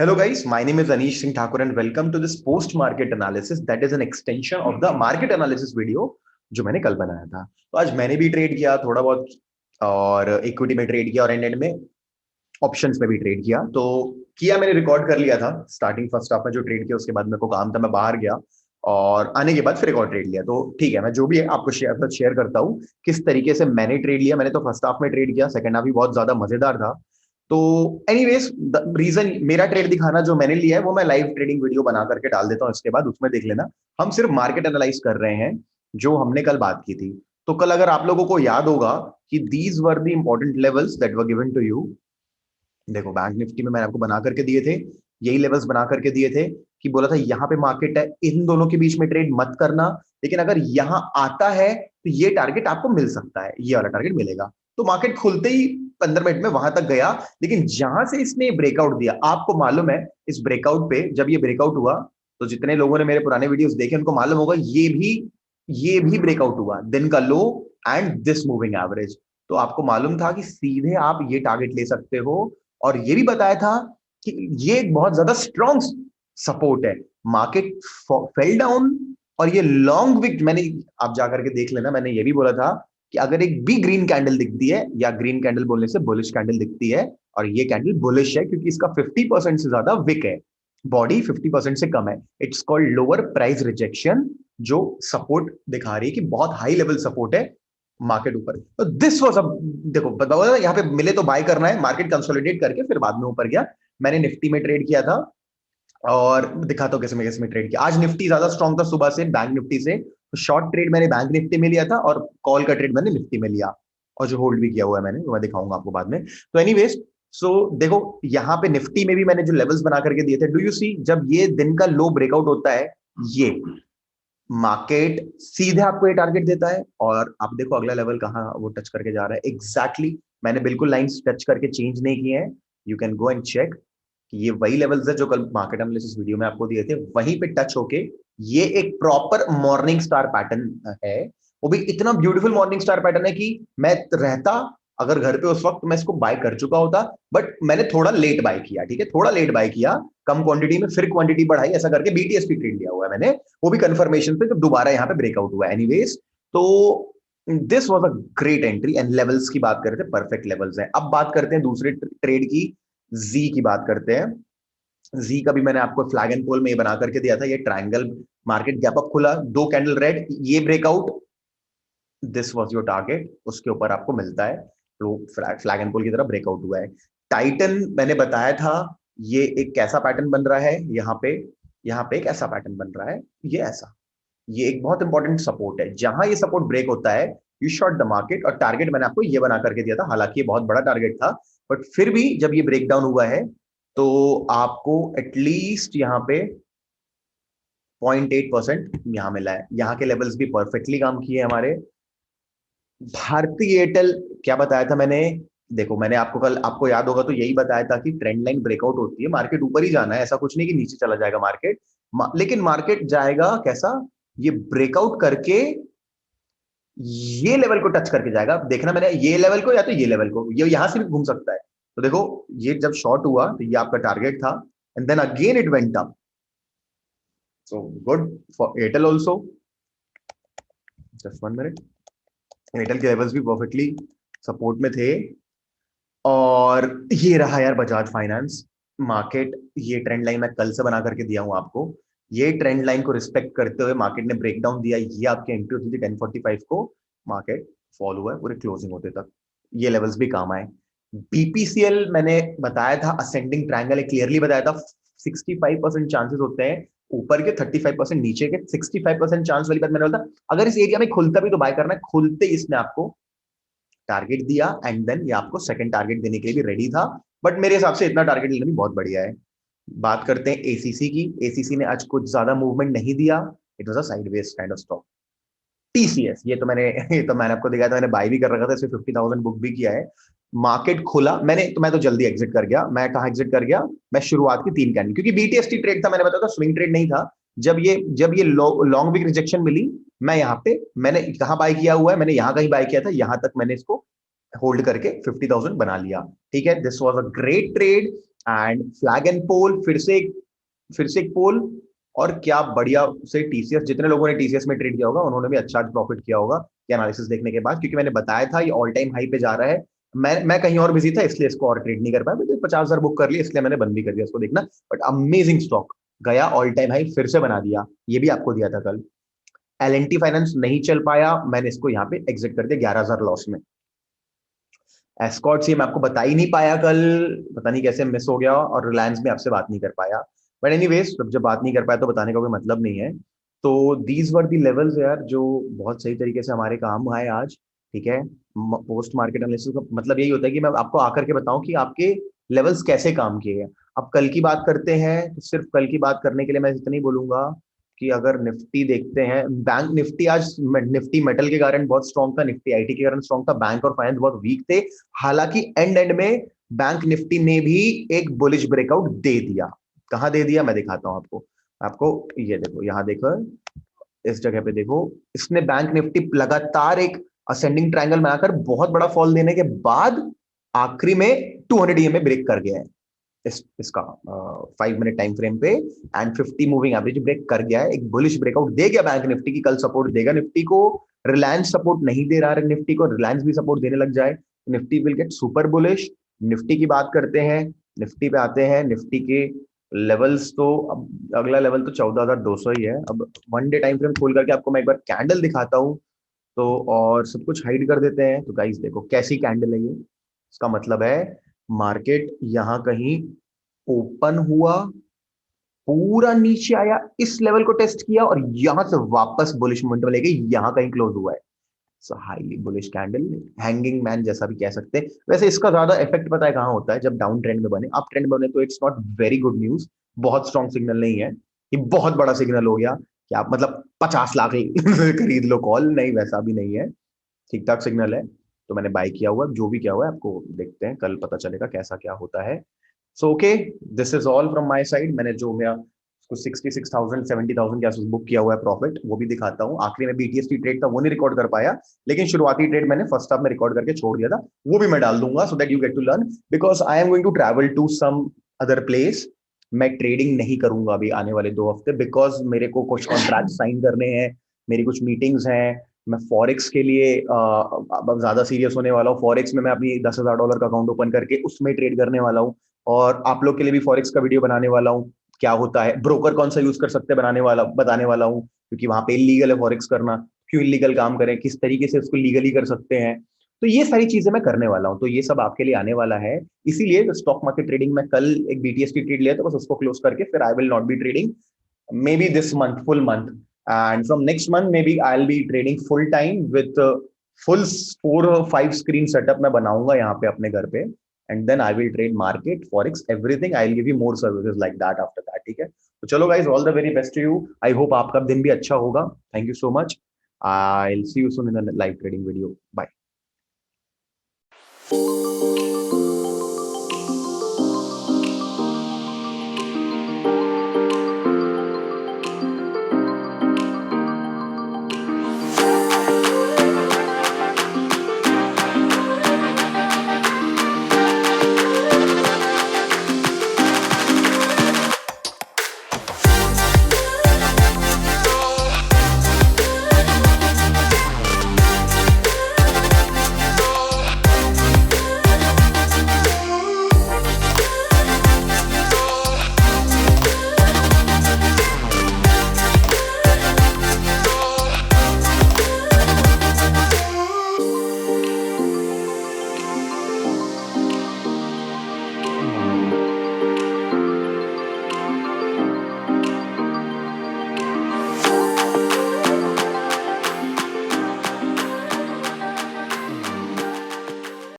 Hello guys, my name is Anish Singh Thakur and welcome to this post market analysis that is an extension of the market analysis video जो मैंने कल बनाया था। तो आज मैंने भी ट्रेड किया थोड़ा बहुत और इक्विटी में ट्रेड किया और एंड में ऑप्शंस में भी ट्रेड किया। तो किया मैंने रिकॉर्ड कर लिया था स्टार्टिंग फर्स्ट हाफ में जो ट्रेड किया, उसके बाद मेरे को काम था, मैं बाहर गया और आने के बाद फिर एक और ट्रेड लिया। तो ठीक है, मैं जो भी है आपको शेयर करता हूँ किस तरीके से मैंने ट्रेड लिया। मैंने तो फर्स्ट हाफ में ट्रेड किया, सेकंड हाफ भी बहुत ज्यादा मजेदार था। तो एनीवेज रीजन मेरा ट्रेड दिखाना जो मैंने लिया है वो मैं लाइव ट्रेडिंग वीडियो बना करके डाल देता हूँ, इसके बाद उसमें देख लेना। हम सिर्फ मार्केट एनालाइज कर रहे हैं जो हमने कल बात की थी। तो कल अगर आप लोगों को याद होगा कि these were the important levels that were given to you. देखो बैंक निफ्टी में मैंने आपको बना करके दिए थे, यही लेवल्स बना करके दिए थे कि बोला था यहाँ पे मार्केट है, इन दोनों के बीच में ट्रेड मत करना, लेकिन अगर यहाँ आता है तो ये टारगेट आपको मिल सकता है, ये वाला टारगेट मिलेगा। तो मार्केट खुलते ही 15 मिनट में वहां तक गया, लेकिन जहां से इसने ब्रेकआउट दिया, आपको मालूम है इस ब्रेकआउट पे जब ये ब्रेकआउट हुआ तो जितने लोगों ने मेरे पुराने वीडियोस देखे उनको मालूम होगा ये भी ब्रेकआउट हुआ दिन का लो एंड दिस मूविंग एवरेज। तो आपको मालूम था कि सीधे आप ये टारगेट ले सकते हो और ये भी बताया था कि ये एक बहुत ज्यादा स्ट्रॉन्ग सपोर्ट है। मार्केट फेल डाउन और ये लॉन्ग विक, मैंने आप जाकर के देख लेना, मैंने ये भी बोला था कि अगर एक भी ग्रीन कैंडल दिखती है, या ग्रीन कैंडल बोलने से बुलिश कैंडल दिखती है, और ये कैंडल बुलिश है क्योंकि इसका 50% से ज्यादा विक है, बॉडी 50% से कम है, it's called lower price rejection, जो सपोर्ट दिखा रही है कि बहुत हाई लेवल सपोर्ट है मार्केट ऊपर। तो दिस वाज अब देखो बताओ, यहाँ पे मिले तो बाय करना है, मार्केट कंसोलिडेट करके फिर बाद में ऊपर गया। मैंने निफ्टी में ट्रेड किया था और दिखाता हूँ कैसे में ट्रेड किया। आज निफ्टी ज्यादा स्ट्रॉन्ग था सुबह से बैंक निफ्टी से, तो शॉर्ट ट्रेड मैंने बैंक निफ्टी में लिया था और कॉल का ट्रेड मैंने निफ्टी में लिया, और जो होल्ड भी किया हुआ है मैंने वो मैं दिखाऊंगा आपको बाद में। तो एनीवेज, सो देखो यहाँ पे निफ्टी में भी मैंने जो लेवल्स बना करके दिए थे, डू यू सी, जब ये दिन का लो ब्रेकआउट होता है, ये मार्केट सीधे आपको ये टारगेट देता है और आप देखो अगला लेवल कहाँ वो टच करके जा रहा है एग्जैक्टली। मैंने बिल्कुल लाइंस टच करके चेंज नहीं किए हैं, you can go and check कि ये वही लेवल्स है जो कल मार्केट एनालिसिस वीडियो में आपको दिए थे, वहीं पे टच होके ये एक प्रॉपर मॉर्निंग स्टार पैटर्न है। वो भी इतना ब्यूटीफुल मॉर्निंग स्टार पैटर्न है कि मैं रहता अगर घर पे उस वक्त मैं इसको बाय कर चुका होता, बट मैंने थोड़ा लेट बाय किया, ठीक है, थोड़ा लेट बाय किया, कम क्वांटिटी में फिर क्वांटिटी बढ़ाई, ऐसा करके बीटीएसपी ट्रेड लिया हुआ है मैंने, वो भी कंफर्मेशन पे जब दोबारा यहाँ पे ब्रेकआउट हुआ। एनीवेज, तो this was a great entry and levels की बात करते हैं, परफेक्ट लेवल्स हैं। अब बात करते हैं दूसरे ट्रेड की, जी की बात करते हैं। जी का भी मैंने आपको फ्लैग एंड पोल में ये बना करके दिया था, ये ट्रायंगल मार्केट गैप अप खुला, दो कैंडल रेड, ये breakout, this was your target, उसके ऊपर आपको मिलता है, तो फ्लैग एंड पोल की तरह ब्रेकआउट हुआ है। टाइटन मैंने बताया था, ये एक कैसा पैटर्न बन रहा है, यहाँ पे एक ऐसा पैटर्न बन रहा है, ये ऐसा, ये एक बहुत इंपॉर्टेंट सपोर्ट है, जहां ये सपोर्ट ब्रेक होता है यू शॉर्ट द मार्केट। और टारगेट मैंने आपको ये बना करके दिया था, हालांकि ये बहुत बड़ा टारगेट था, बट फिर भी जब ये ब्रेक डाउन हुआ है तो आपको एटलीस्ट यहाँ पे 0.8% यहाँ मिला है। यहाँ के लेवल्स भी परफेक्टली काम किए हमारे। भारतीय एयरटेल, क्या बताया था मैंने, देखो मैंने आपको कल, आपको याद होगा तो यही बताया था कि ट्रेंड लाइन ब्रेकआउट होती है, मार्केट ऊपर ही जाना है, ऐसा कुछ नहीं कि नीचे चला जाएगा मार्केट। लेकिन मार्केट जाएगा कैसा, ये ब्रेकआउट करके ये लेवल को टच करके जाएगा। देखना मैंने ये लेवल को या तो ये लेवल को, ये यहां से भी घूम सकता है। तो देखो ये जब शॉर्ट हुआ तो ये आपका टारगेट था and then again it went up, so good for airtel also. Just 1 minute, airtel के लेवल्स भी परफेक्टली सपोर्ट में थे। और ये रहा यार बजाज फाइनेंस मार्केट, ये ट्रेंड लाइन मैं कल से बना करके दिया हूं आपको, ये ट्रेंड लाइन को रिस्पेक्ट करते हुए मार्केट ने ब्रेकडाउन दिया, ये आपके एंट्री होती थी 1045 को, मार्केट फॉल हुआ है पूरे क्लोजिंग होते तक, ये लेवल्स भी काम आए। बीपीसीएल मैंने बताया था असेंडिंग ट्रायंगल, क्लियरली बताया था 65% चांसेस होते हैं ऊपर के, 35% नीचे के, 65% चांस वाली बात मैंने बोला था। अगर इस एरिया में खुलता भी तो बाय करना है, खुलते इसने आपको टारगेट दिया एंड देन ये आपको सेकंड टारगेट देने के लिए भी रेडी था, बट मेरे हिसाब से इतना टारगेट लेना भी बहुत बढ़िया है। बात करते हैं एसीसी की, एसीसी ने आज कुछ ज्यादा मूवमेंट नहीं दिया, it was a sideways kind of stock. TCS, ये तो मैंने आपको दिखाया था, मैंने बाय भी कर रखा था, इसे 50,000 बुक भी किया है। मार्केट खुला मैंने तो मैं तो जल्दी एग्जिट कर गया। मैं कहाँ एग्जिट कर गया, मैं शुरुआत की 3 कैंडल, क्योंकि बीटीएसटी ट्रेड था, मैंने बताया था स्विंग ट्रेड नहीं था। जब ये लॉन्ग वीक रिजेक्शन मिली, मैं यहाँ पे मैंने कहाँ बाय किया हुआ है, मैंने यहाँ कहीं बाय किया था, यहाँ तक मैंने इसको होल्ड करके 50,000 बना लिया। ठीक है, this was a great trade and flag and pole फिर से एक पोल, और क्या बढ़िया से टीसीएस, जितने लोगों ने टीसीएस में ट्रेड किया होगा उन्होंने भी अच्छा प्रॉफिट किया होगा ये एनालिसिस देखने के बाद, क्योंकि मैंने बताया था ये ऑल टाइम हाई पे जा रहा है। मैं कहीं और बिजी था इसलिए इसको और ट्रेड नहीं कर पाया, मुझे 50,000 बुक कर लिया इसलिए मैंने बंद भी कर दिया इसको देखना। बट अमेजिंग स्टॉक, गया ऑल टाइम हाई फिर से बना दिया, ये भी आपको दिया था कल। एल फाइनेंस नहीं चल पाया, मैंने इसको यहाँ पे एग्जिट कर दिया 11,000 लॉस में। एस्कॉर्ट सी मैं आपको बता ही नहीं पाया कल, पता नहीं कैसे मिस हो गया, और रिलायंस में आपसे बात नहीं कर पाया। बट एनीवेज, जब बात नहीं कर पाया तो बताने का कोई मतलब नहीं है। तो दीज वर दी लेवल्स यार, जो बहुत सही तरीके से हमारे काम आए आज। ठीक है, पोस्ट मार्केट एनालिसिस का मतलब यही होता है कि मैं आपको आकर के बताऊं कि आपके लेवल्स कैसे काम किए हैं। अब कल की बात करते हैं, तो सिर्फ कल की बात करने के लिए मैं इतना ही बोलूंगा कि अगर निफ्टी देखते हैं, बैंक निफ्टी आज, निफ्टी मेटल के कारण बहुत स्ट्रॉन्ग था, निफ्टी आईटी के कारण स्ट्रॉन्ग था, बैंक और फाइनेंस बहुत वीक थे। हालांकि एंड एंड में बैंक निफ्टी ने भी एक बुलिश ब्रेकआउट दे दिया। कहां दे दिया मैं दिखाता हूं आपको। आपको ये देखो, यहां देखो, इस जगह पे देखो, इसने बैंक निफ्टी लगातार एक असेंडिंग ट्रायंगल बनाकर बहुत बड़ा फॉल देने के बाद आखिरी में 200 ईएमए ब्रेक कर गया है। इसका 5 मिनट टाइम फ्रेम पे एंड 50 मूविंग एवरेज ब्रेक कर गया है, एक बुलिश ब्रेकआउट दे गया बैंक निफ्टी की। कल सपोर्ट देगा निफ्टी को, रिलायंस सपोर्ट नहीं दे रहा है निफ्टी को, रिलायंस भी सपोर्ट देने लग जाए, Nifty will get super bullish. Nifty की बात करते हैं, निफ्टी पे आते हैं, निफ्टी के लेवल्स तो अब अगला लेवल तो 14,200 ही है। अब वन डे टाइम फ्रेम खोल करके आपको मैं एक बार कैंडल दिखाता हूँ, तो और सब कुछ हाइड कर देते हैं। तो गाइस देखो कैसी कैंडल है ये, इसका मतलब है मार्केट यहां कहीं ओपन हुआ, पूरा नीचे आया, इस लेवल को टेस्ट किया और यहां से वापस बुलिश मोमेंटम लेके यहां कहीं क्लोज हुआ है। सो highly bullish candle, hanging man जैसा भी कह सकते हैं। वैसे इसका ज्यादा इफेक्ट पता है कहां होता है, जब डाउन ट्रेंड में बने। अप ट्रेंड में बने तो it's not very good news, बहुत स्ट्रॉन्ग सिग्नल नहीं है, ये बहुत बड़ा सिग्नल हो गया कि आप मतलब 50 लाख खरीद लो कॉल, नहीं वैसा भी नहीं है, ठीक ठाक सिग्नल है। तो मैंने बाय किया हुआ, जो भी किया हुआ है आपको देखते हैं, कल पता चलेगा कैसा क्या होता है। So okay, this is all from my side. मैंने जो मेरा उसको 66,000 70,000 के आसपास बुक किया हुआ है प्रॉफिट, वो भी दिखाता हूँ। आखिरी में बीटीएसटी ट्रेड था वो नहीं रिकॉर्ड कर पाया, लेकिन शुरुआती ट्रेड मैंने फर्स्ट हाफ में रिकॉर्ड करके छोड़ दिया था, वो भी मैं डाल दूंगा so that you get to learn, because I am going to travel to some other place. मैं ट्रेडिंग नहीं करूंगा अभी आने वाले 2 हफ्ते, बिकॉज मेरे को कुछ कॉन्ट्रैक्ट साइन करने हैं, मेरी कुछ मीटिंग्स हैं। मैं फॉरेक्स के लिए अब ज्यादा सीरियस होने वाला हूँ। फॉरेक्स में मैं अपनी $10,000 का अकाउंट ओपन करके उसमें ट्रेड करने वाला हूँ, और आप लोग के लिए भी फॉरेक्स का वीडियो बनाने वाला हूँ, क्या होता है ब्रोकर कौन सा यूज कर सकते हैं बताने वाला हूँ, क्योंकि वहां पे इलीगल है फॉरेक्स करना, क्यों इलीगल काम करें, किस तरीके से उसको लीगली कर सकते हैं। तो ये सारी चीजें मैं करने वाला हूँ, तो ये सब आपके लिए आने वाला है। इसीलिए स्टॉक मार्केट ट्रेडिंग में कल एक बीटीएस की ट्रेड लिया था, बस उसको क्लोज करके फिर I will not be trading maybe this month, full month, and from next month maybe I'll be trading full time with full 4 or 5 screen setup मैं बनाऊंगा यहाँ पे अपने घर पे, and then I will trade market forex everything, I'll give you more services like that after that। ठीक है, तो चलो guys, all the very best to you, I hope आपका दिन भी अच्छा होगा। Thank you so much, I'll see you soon in a live trading video, bye।